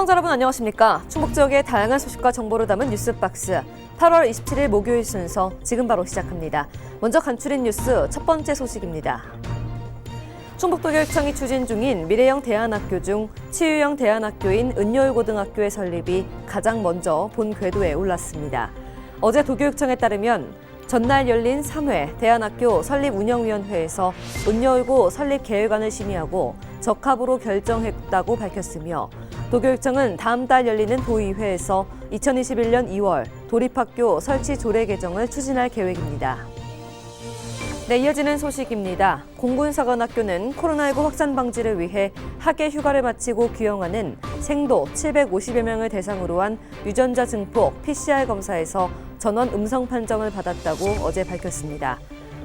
시청자 여러분 안녕하십니까? 충북 지역의 다양한 소식과 정보를 담은 뉴스박스 8월 27일 목요일 순서 지금 바로 시작합니다. 먼저 간추린 뉴스 첫 번째 소식입니다. 충북도교육청이 추진 중인 미래형 대안학교 중 치유형 대안학교인 은여울고등학교의 설립이 가장 먼저 본 궤도에 올랐습니다. 어제 도교육청에 따르면 전날 열린 3회 대안학교 설립운영위원회에서 은여울고 설립 계획안을 심의하고 적합으로 결정했다고 밝혔으며 도교육청은 다음 달 열리는 도의회에서 2021년 2월 도립학교 설치 조례 개정을 추진할 계획입니다. 네, 이어지는 소식입니다. 공군사관학교는 코로나19 확산 방지를 위해 학예 휴가를 마치고 귀영하는 생도 750여 명을 대상으로 한 유전자 증폭 PCR 검사에서 전원 음성 판정을 받았다고 어제 밝혔습니다.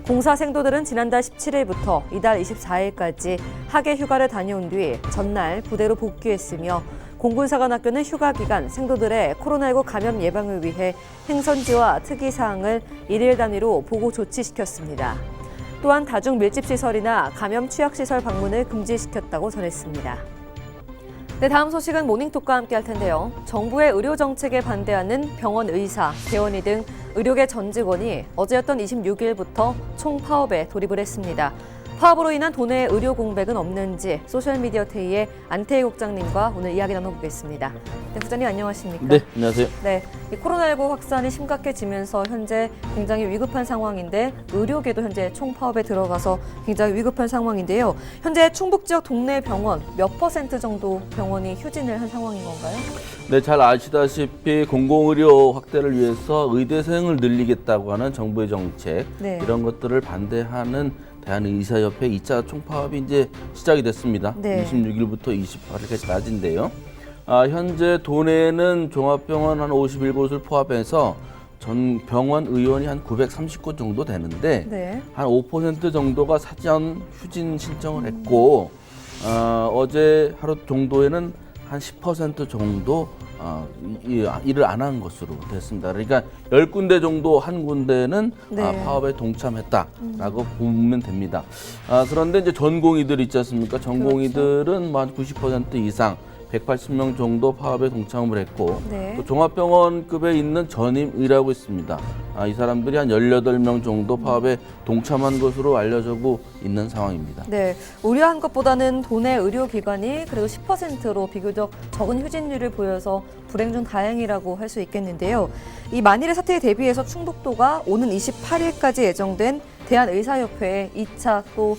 공사 생도들은 지난달 17일부터 이달 24일까지 학예 휴가를 다녀온 뒤 전날 부대로 복귀했으며 공군사관학교는 휴가 기간 생도들의 코로나19 감염 예방을 위해 행선지와 특이사항을 일일 단위로 보고 조치시켰습니다. 또한 다중 밀집시설이나 감염 취약시설 방문을 금지시켰다고 전했습니다. 네, 다음 소식은 모닝톡과 함께 할 텐데요. 정부의 의료 정책에 반대하는 병원 의사, 개원이 등 의료계 전 직원이 어제였던 26일부터 총파업에 돌입을 했습니다. 파업으로 인한 도내 의료 공백은 없는지 소셜미디어 테이의 안태희 국장님과 오늘 이야기 나눠보겠습니다. 네, 국장님 안녕하십니까? 네, 안녕하세요. 네, 이 코로나19 확산이 심각해지면서 현재 굉장히 위급한 상황인데 의료계도 현재 총파업에 들어가서 굉장히 위급한 상황인데요. 현재 충북 지역 동네 병원 몇 % 정도 병원이 휴진을 한 상황인 건가요? 네, 잘 아시다시피 공공의료 확대를 위해서 의대생을 늘리겠다고 하는 정부의 정책, 네. 이런 것들을 반대하는 대한의사협회 2차 총파업이 이제 시작이 됐습니다. 네. 26일부터 28일까지인데요. 현재 도내는 종합병원 한 51곳을 포함해서 전 병원 의원이 한 930곳 정도 되는데 네. 한 5% 정도가 사전 휴진 신청을 했고 어제 하루 정도에는 한 10% 정도 일을 안 한 것으로 됐습니다. 그러니까 10군데 정도 한 군데는 네. 파업에 동참했다라고 보면 됩니다. 그런데 이제 전공의들 있지 않습니까? 전공의들은 뭐 한 90% 이상 180명 정도 파업에 동참을 했고 네. 또 종합병원급에 있는 전임의라고 있습니다. 이 사람들이 한 18명 정도 파업에 동참한 것으로 알려지고 있는 상황입니다. 네, 우려한 것보다는 도내 의료기관이 그래도 10%로 비교적 적은 휴진율을 보여서 불행 중 다행이라고 할 수 있겠는데요. 이 만일의 사태에 대비해서 충북도가 오는 28일까지 예정된 대한의사협회의 2차 또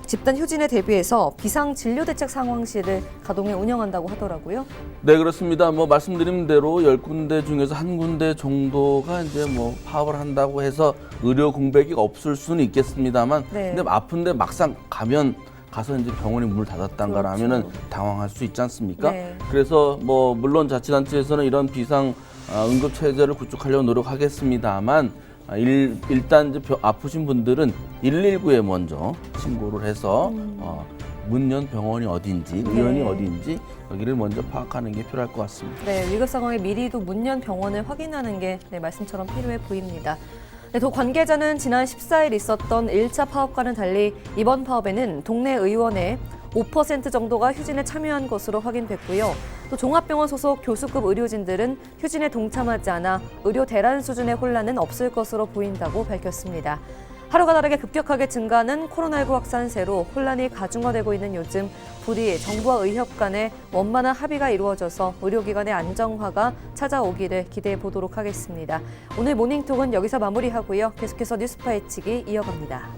집단 휴진에 대비해서 비상진료대책 상황실을 가동해 운영한다고 하더라고요. 네, 그렇습니다. 뭐 말씀드린 대로 10군데 중에서 한 군데 정도가 이제 뭐 파업을 한다고 해서 의료 공백이 없을 수는 있겠습니다만, 네. 근데 아픈데 막상 가서 이제 병원이 문을 닫았단가 그렇죠. 하면은 당황할 수 있지 않습니까? 네. 그래서 뭐 물론 자치단체에서는 이런 비상 응급 체제를 구축하려고 노력하겠습니다만, 일단 이제 아프신 분들은 119에 먼저 신고를 해서 문 연 병원이 어딘지, 의원이 네. 어딘지 여기를 먼저 파악하는 게 필요할 것 같습니다. 네, 위급 상황에 미리도 문 연 병원을 확인하는 게 말씀처럼 필요해 보입니다. 네, 도 관계자는 지난 14일 있었던 1차 파업과는 달리 이번 파업에는 동네 의원의 5% 정도가 휴진에 참여한 것으로 확인됐고요. 또 종합병원 소속 교수급 의료진들은 휴진에 동참하지 않아 의료 대란 수준의 혼란은 없을 것으로 보인다고 밝혔습니다. 하루가 다르게 급격하게 증가하는 코로나19 확산세로 혼란이 가중화되고 있는 요즘 부디 정부와 의협 간의 원만한 합의가 이루어져서 의료기관의 안정화가 찾아오기를 기대해 보도록 하겠습니다. 오늘 모닝톡은 여기서 마무리하고요. 계속해서 뉴스 파헤치기 이어갑니다.